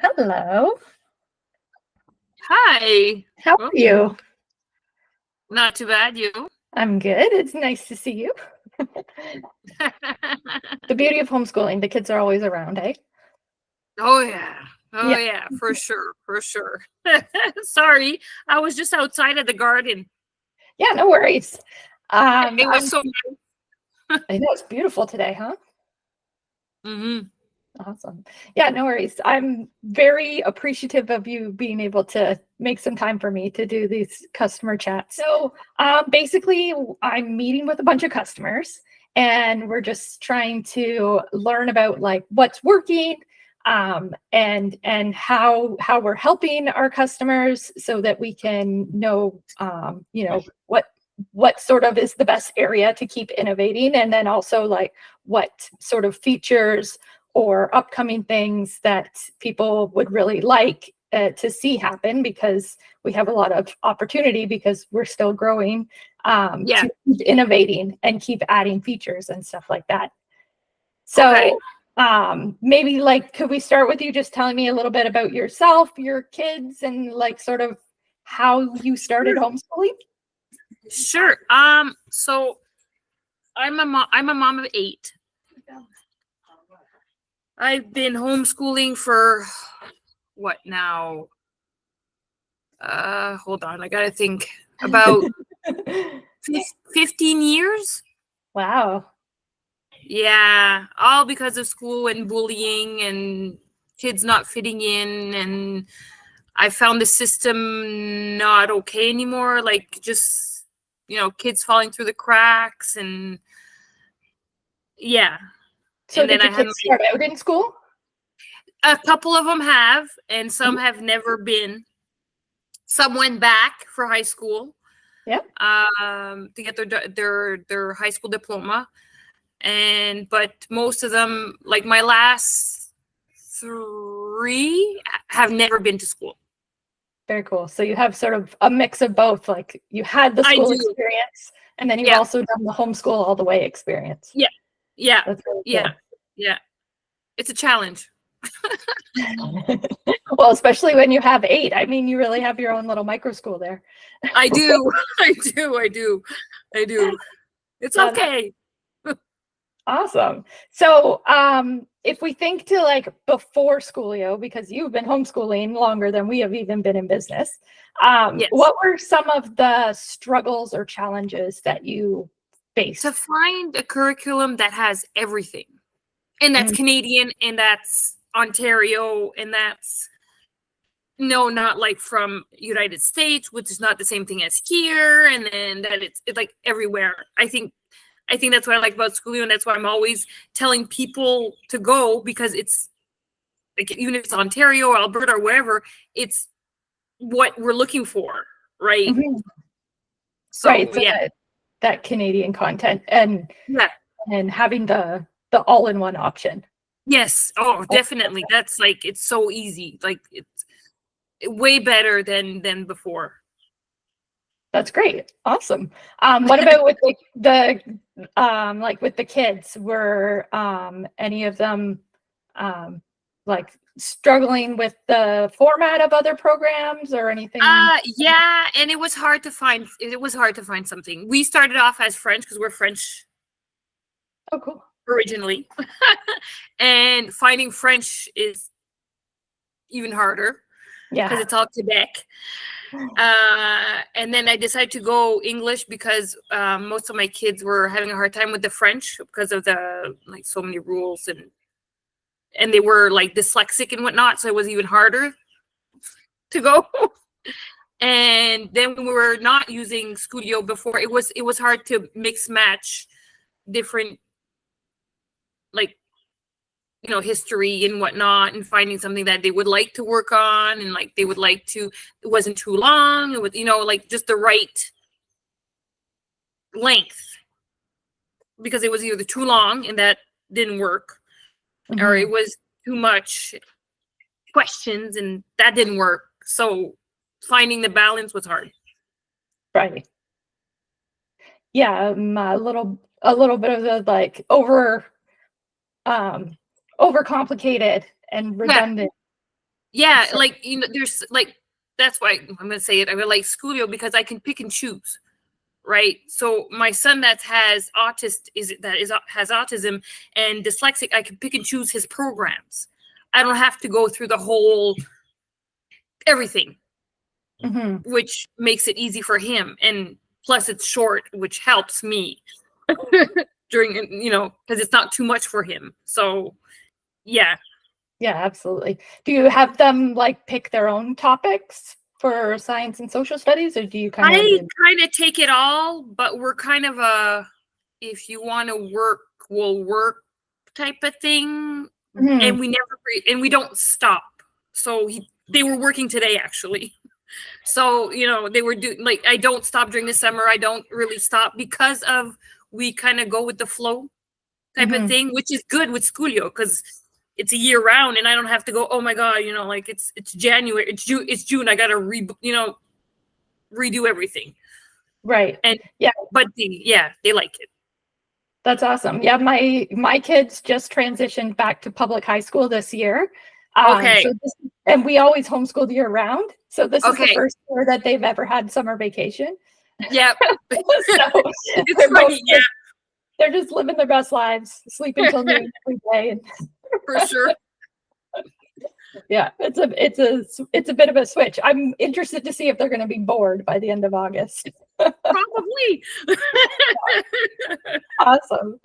Hello. Hi. How are Well, you? not too bad, you. I'm good. It's nice to see you. The beauty of homeschooling, the kids are always around, eh? Oh yeah. Oh Yeah. yeah, for sure, for sure. Sorry, I was just outside of the garden. Yeah, no worries. It was I'm so I know it's beautiful today, huh? hmm Awesome. Yeah, no worries. I'm very appreciative of you being able to make some time for me to do these customer chats. So, basically, I'm meeting with a bunch of customers, and we're just trying to learn about like what's working, and how we're helping our customers so that we can know, what sort of is the best area to keep innovating, and then also like what sort of features or upcoming things that people would really like to see happen, because we have a lot of opportunity because we're still growing, yeah. to keep innovating and keep adding features and stuff like that. Okay. So maybe like, could we start with you just telling me a little bit about yourself, your kids, and like sort of how you started Sure. homeschooling? Sure. So I'm a mom of 8. I've been homeschooling for what now? Hold on, I gotta think. About 15 years. Wow. Yeah, all because of school and bullying and kids not fitting in, and I found the system not okay anymore, like just kids falling through the cracks, and yeah. So And then did I your had kids start out in school? a couple of them have, and some have never been. Some went back for high school Yep. to get their high school diploma, but most of them, like my last 3, have never been to school. Very cool. So you have sort of a mix of both. Like you had the I school do. experience, and then you've Yeah. also done the homeschool all the way experience. Yeah. Yeah. That's really Yeah. cool. Yeah. It's a challenge. Well, especially when you have 8. I mean, you really have your own little micro school there. I do. I do. I do. I do. It's Yeah, that's okay. awesome. So, if we think to like before Schoolio, because you've been homeschooling longer than we have even been in business, Yes. what were some of the struggles or challenges that you To faced? find a curriculum that has everything, and that's Mm, Canadian, and that's Ontario, and that's no, not like from United States, which is not the same thing as here, and then that it's like everywhere. I think that's what I like about Schoolio, and that's why I'm always telling people to go, because it's like, even if it's Ontario or Alberta or wherever, it's what we're looking for, right? mhm. Right. So So yeah, that Canadian content and having the all-in-one option. yes, oh, Oh, definitely. That's like, it's so easy. Like, it's way better than before. that's great. Awesome. What about with like with the kids? Were any of them like struggling with the format of other programs or anything? Yeah, and it was hard to find. It was hard to find something. We started off as French because we're French Oh, cool. originally, and finding French is even harder because Yeah. it's all Quebec. And then I decided to go English because most of my kids were having a hard time with the French because of the, like, so many rules, and they were like dyslexic and whatnot, so it was even harder to go. And then when we were not using Schoolio before, it was hard to mix match different, like, history and whatnot, and finding something that they would like to work on, and like they would like to. It wasn't too long. It was, like, just the right length, because it was either too long and that didn't work, or it Mhm. was too much questions and that didn't work. So finding the balance was hard. Right. Yeah. A little bit of the like overcomplicated and Yeah, redundant. Yeah, So, like there's like that's why I'm gonna say it. I like Schoolio because I can pick and choose, right? So my son that has has autism and dyslexic, I can pick and choose his programs. I don't have to go through the whole everything, mhm. which makes it easy for him. And plus, it's short, which helps me during because it's not too much for him. So yeah. Yeah, absolutely. Do you have them like pick their own topics for science and social studies, or do you kind of I do? kind of take it all, but we're kind of a if you want to work, we'll work type of thing, Mhm. and we don't stop. So they were working today actually. So they were doing like I don't stop during the summer. I don't really stop because of we kind of go with the flow type of Mhm. thing, which is good with Schoolio because it's a year round, and I don't have to go. Oh my god, like it's January, it's June. I gotta redo everything. Right. And Yeah, but they like it. that's awesome. Yeah, my kids just transitioned back to public high school this year. Okay. And we always homeschooled year round. So this is the Okay. first year that they've ever had summer vacation. Yep. So It's funny. Yeah, they're just living their best lives, sleeping till noon every day. And for sure. yeah, it's a bit of a switch. I'm interested to see if they're going to be bored by the end of August. Probably. Awesome.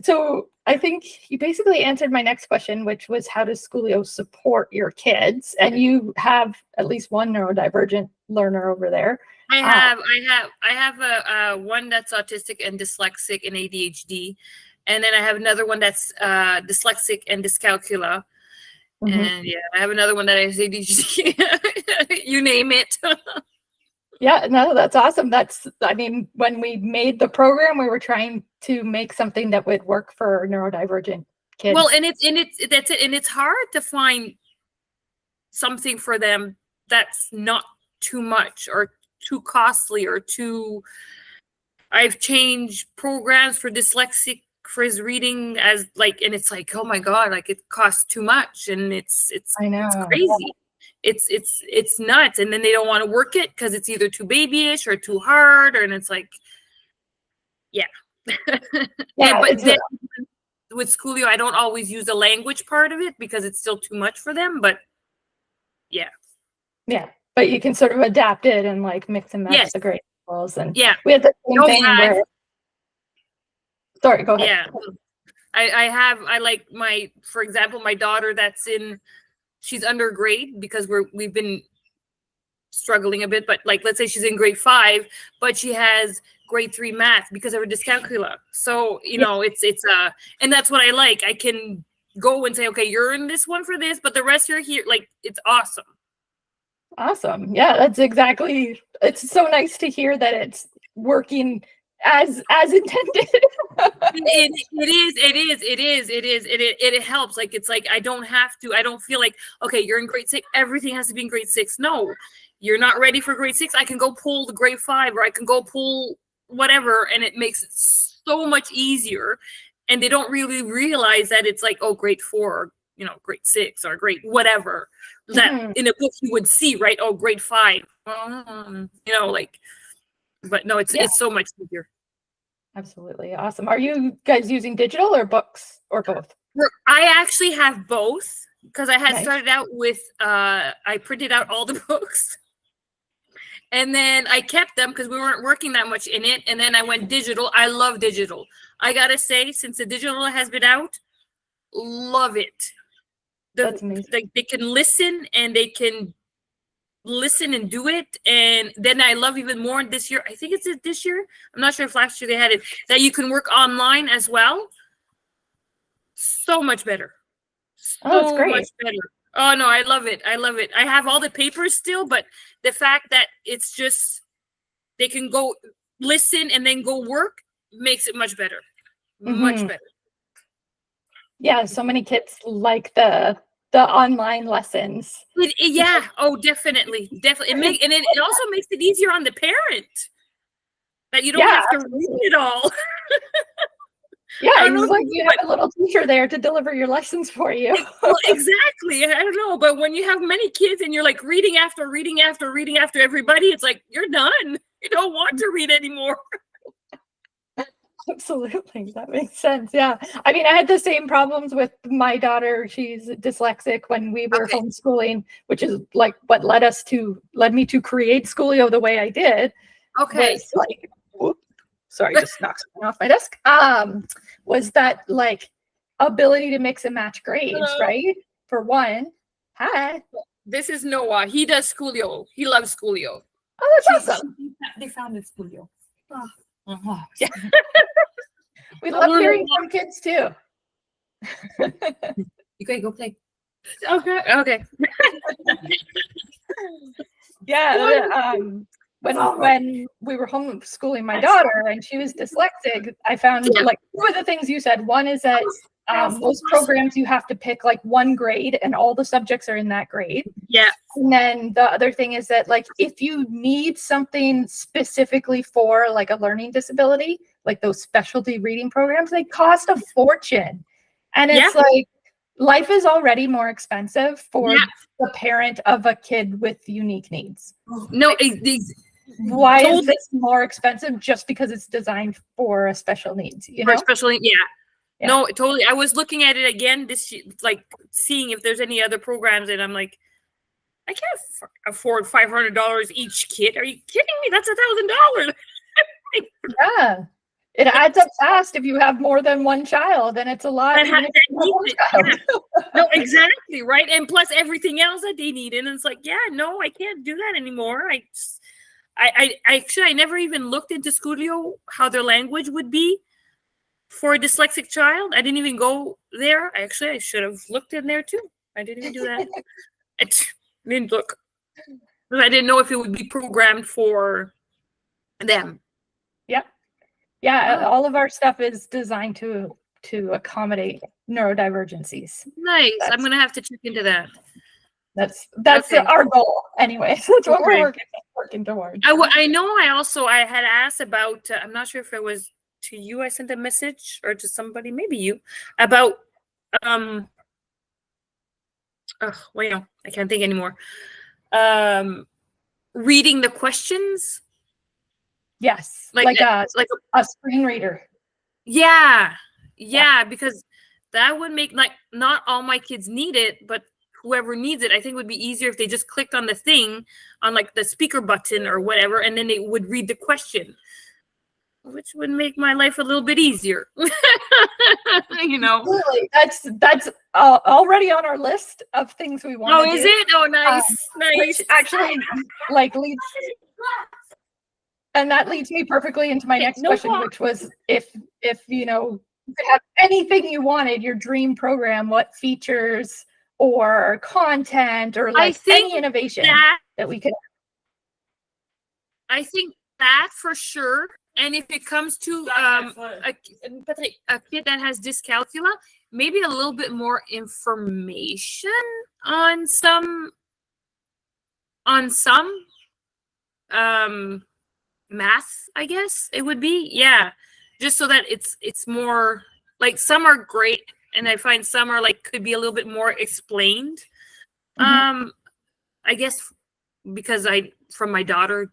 So I think you basically answered my next question, which was how does Schoolio support your kids? And you have at least one neurodivergent learner over there. I have a one that's autistic and dyslexic and ADHD, and then I have another one that's dyslexic and dyscalculia, and yeah, I have another one that has ADHD. You name it. Yeah, no, that's awesome. I mean, when we made the program, we were trying to make something that would work for neurodivergent kids. Well, and that's it, and it's hard to find something for them that's not too much or too costly or too. I've changed programs for dyslexic for his reading and it's like, oh my god, like it costs too much, and it's I know. crazy. It's nuts, and then they don't want to work it because it's either too babyish or too hard, and it's like, yeah. Yeah, but then with Schoolio, I don't always use the language part of it because it's still too much for them. But yeah, but you can sort of adapt it and like mix and match yes, the grade levels. And yeah, we had the same thing where. Sorry, go ahead. Yeah, I like for example, my daughter she's undergrade because we've been struggling a bit, but like let's say she's in grade 5, but she has grade 3 math because of her dyscalculia. So it's and that's what I like. I can go and say, okay, you're in this one for this, but the rest you're here. Like it's awesome. Awesome. Yeah, that's exactly. It's so nice to hear that it's working as intended. It helps. Like it's like I don't feel like, okay, you're in grade 6, everything has to be in grade 6. No, you're not ready for grade 6. I can go pull the grade 5, or I can go pull whatever, and it makes it so much easier. And they don't really realize that it's like, oh, grade 4, or grade 6, or grade whatever that in a book you would see, right? Oh, grade 5. But no, it's so much easier. Absolutely awesome. Are you guys using digital or books or both? I actually have both because I had started out with I printed out all the books, and then I kept them because we weren't working that much in it, and then I went digital. I love digital. I gotta say, since the digital has been out, love it. That's amazing. They can listen, and they can listen and do it. And then I love even more this year. I think it's this year. I'm not sure if last year they had it, that you can work online as well. So much better. Oh, that's great. Much better. Oh no, I love it. I love it. I have all the papers still, but the fact that it's just they can go listen and then go work makes it much better. Much better. Yeah, so many kids like the online lessons. Yeah. Oh, definitely. It also makes it easier on the parent that you don't have to read it all. Yeah, I don't know it's like you have a little teacher there to deliver your lessons for you. well, exactly. I don't know, but when you have many kids and you're like reading after reading after reading after everybody, it's like you're done. You don't want to read anymore. Absolutely. That makes sense. Yeah. I mean, I had the same problems with my daughter. She's dyslexic when we were Okay. homeschooling, which is like what led me to create Schoolio the way I did. Okay. Was like, whoop, sorry, just knocked something off my desk. Was that like ability to mix and match grades, Hello. right? For one. Hi. This is Noah. He does Schoolio. He loves Schoolio. Oh, that's awesome. They founded Schoolio. Oh. Yeah. We love hearing from kids too. You can go play. Okay. Okay. Yeah. When we were homeschooling my daughter and she was dyslexic, I found like two of the things you said. One is that most programs you have to pick like one grade and all the subjects are in that grade. Yeah. And then the other thing is that like if you need something specifically for like a learning disability, like those specialty reading programs, they cost a fortune. And it's like life is already more expensive for the parent of a kid with unique needs. No, why is this more expensive just because it's designed for special needs? You know, especially no, totally. I was looking at it again this like seeing if there's any other programs, and I'm like, I can't afford $500 each kid. Are you kidding me? That's $1,000. Yeah, it adds up fast if you have more than one child, and it's a lot. No, exactly, right. And plus everything else that they need, and it's like, yeah, no, I can't do that anymore. I actually I never even looked into Schoolio how their language would be for a dyslexic child. I didn't even go there. I should have looked in there too. I didn't even do that. I didn't look because I didn't know if it would be programmed for them. Yep. Yeah, all of our stuff is designed to accommodate neurodivergencies. Nice. I'm gonna have to check into that. That's our goal anyway. So that's what we're working towards. I know. I had asked about. I'm not sure if it was to you. I sent a message or to somebody, maybe you, about well, I can't think anymore. Reading the questions. Yes, like a screen reader. Yeah, because that would make like not all my kids need it, but whoever needs it, I think would be easier if they just clicked on the thing on like the speaker button or whatever, and then they would read the question, which would make my life a little bit easier. You know, really, that's already on our list of things we want. Oh, is it? Oh, nice, nice. Actually, like leads. And that leads me perfectly into my next question, which was if you know you could have anything you wanted, your dream program, what features or content or like any innovation that we could. I think that for sure. And if it comes to a kid that has dyscalculia, maybe a little bit more information on some math, I guess it would be. Yeah, just so that it's more like some are great, and I find some are like could be a little bit more explained. I guess because from my daughter,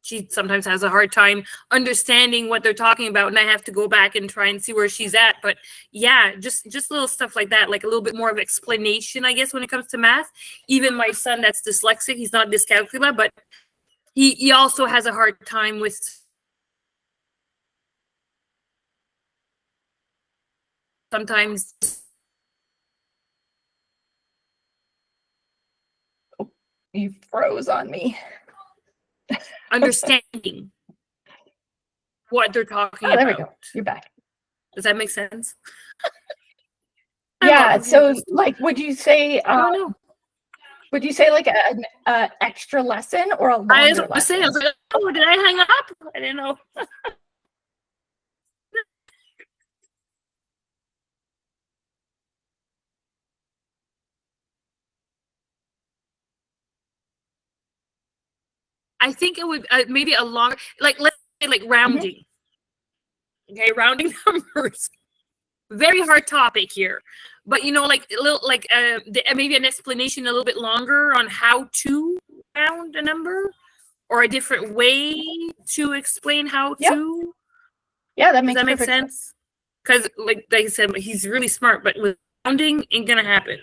she sometimes has a hard time understanding what they're talking about, and I have to go back and try and see where she's at. But yeah, just little stuff like that, like a little bit more of explanation, I guess, when it comes to math. Even my son that's dyslexic, he's not dyscalculia, but he also has a hard time with sometimes. You froze on me. Understanding what they're talking about. There we go. You're back. Does that make sense? Yeah. So, like, would you say? I don't know. Would you say like an extra lesson or a longer lesson? I was like, oh, did I hang up? I didn't know. I think it would maybe a long, like let's say like rounding. Okay, rounding numbers. Very hard topic here. But like a little maybe an explanation a little bit longer on how to round a number, or a different way to explain how to. Yeah, that Does makes that make perfect sense? Because like I said, he's really smart, but with rounding ain't gonna happen.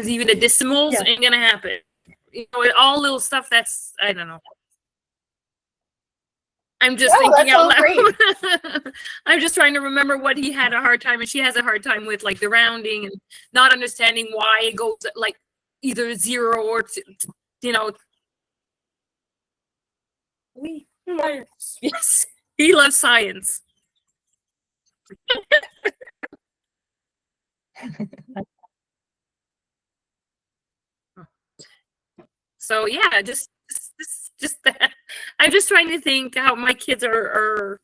Even the decimals ain't gonna happen. All little stuff that's, I don't know. I'm just thinking out loud. I'm just trying to remember what he had a hard time, and she has a hard time with, like, the rounding and not understanding why it goes like either 0 or yes, he loves science. So yeah, just that. I'm just trying to think how my kids are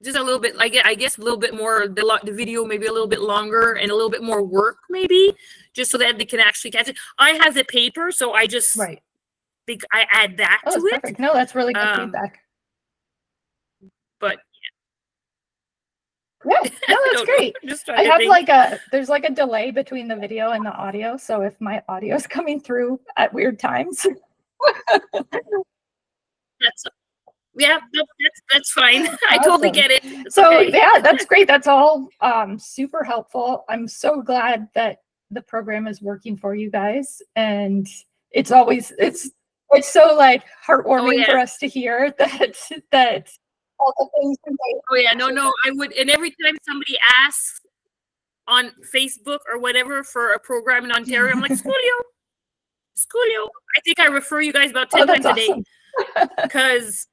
just a little bit, I guess a little bit more, the video maybe a little bit longer and a little bit more work maybe, just so that they can actually catch it. I have the paper, so I just think I add that to it. Perfect. No, that's really good feedback. But yeah, no, that's great. I have there's like a delay between the video and the audio, so if my audio is coming through at weird times. That's fine. I totally get it. So yeah, that's great. That's all super helpful. I'm so glad that the program is working for you guys, and it's so like heartwarming for us to hear that all the things. No, I would. And every time somebody asks on Facebook or whatever for a program in Ontario, I'm like, Schoolio. I think I refer you guys about 10 times a day, because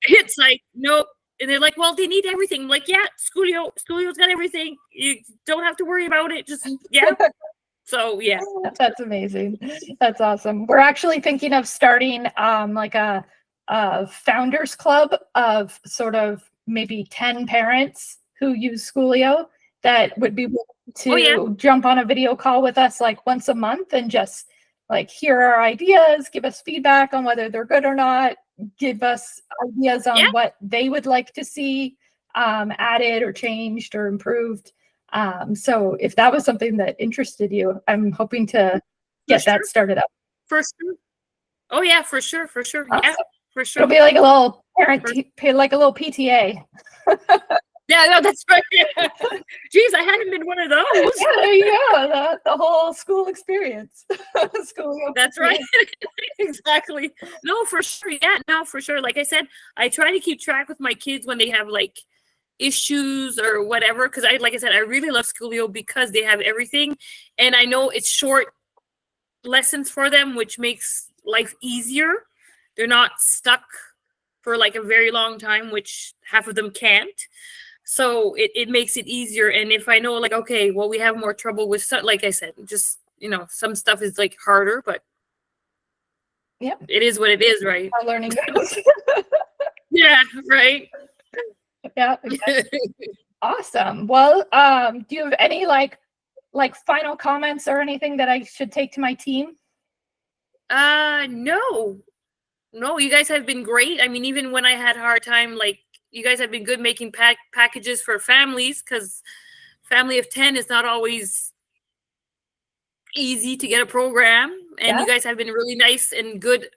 it's like, nope. And they're like, well, they need everything. I'm like, yeah, Schoolio's got everything. You don't have to worry about it. Just, yeah. So, yeah. That's amazing. That's awesome. We're actually thinking of starting like a founders club of sort of maybe 10 parents who use Schoolio that would be willing to jump on a video call with us like once a month and just like hear our ideas, give us feedback on whether they're good or not, give us ideas on what they would like to see added or changed or improved. So if that was something that interested you, I'm hoping to get that started up. For sure. Oh yeah, for sure. Awesome. Yeah, for sure. It'll be like a little like a little PTA. Yeah, no, that's right. Jeez, I hadn't been one of those. Yeah, there you go. The whole school experience. That's right. Exactly. No, for sure. Yeah, no, for sure. Like I said, I try to keep track with my kids when they have like issues or whatever, because like I said, I really love Schoolio because they have everything, and I know it's short lessons for them, which makes life easier. They're not stuck for like a very long time, which half of them can't. So it makes it easier. And if I know, like, okay, well, we have more trouble with stuff, like I said, just, some stuff is like harder, but it is what it is, right? Our learning goes. Yeah, right. Yeah. Awesome. Well, do you have any like final comments or anything that I should take to my team? No, you guys have been great. I mean, even when I had a hard time, like, you guys have been good making packages for families, because family of 10 is not always easy to get a program. And you guys have been really nice and good,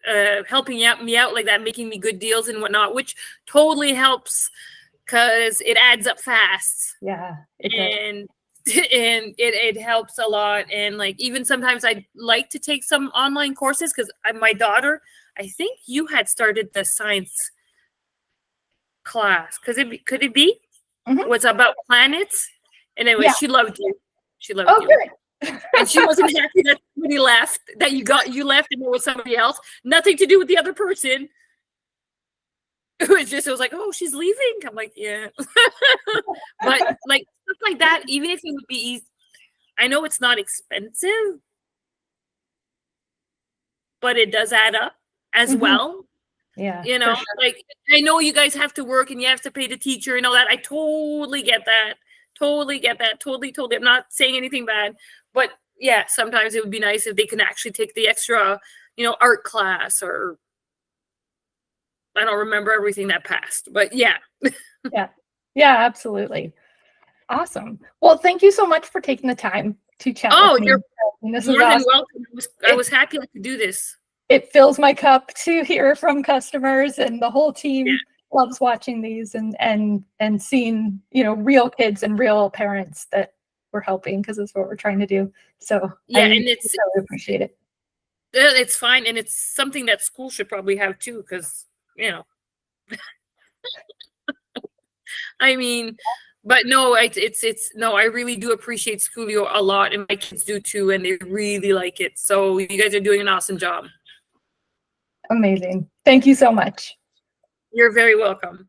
helping me out like that, making me good deals and whatnot, which totally helps because it adds up fast. Yeah. And it helps a lot. And like, even sometimes I like to take some online courses, because my daughter, I think you had started the science class. Could it be? Mm-hmm. Was about planets? And anyway, she loved you. She loved you. Good. And she wasn't happy that somebody left, that you left and there was somebody else. Nothing to do with the other person. It was like, oh, she's leaving. I'm like, yeah. But like stuff like that, even if it would be easy, I know it's not expensive, but it does add up as well. Yeah. Sure. Like, I know you guys have to work and you have to pay the teacher and all that. I totally get that. Totally. I'm not saying anything bad, but yeah, sometimes it would be nice if they can actually take the extra, art class or I don't remember everything that passed, but yeah. Yeah. Yeah, absolutely. Awesome. Well, thank you so much for taking the time to chat Oh, with me. you're And this is more than awesome. welcome. I was happy I could do this. It fills my cup to hear from customers, and the whole team Yeah. loves watching these and seeing, you know, real kids and real parents that we're helping, because it's what we're trying to do. So Yeah, I and it's really appreciate it. it's fine, and it's something that school should probably have too, because you know, I mean, but no, it's no, I really do appreciate Schoolio a lot, and my kids do too, and they really like it. So you guys are doing an awesome job. Amazing. Thank you so much. You're very welcome.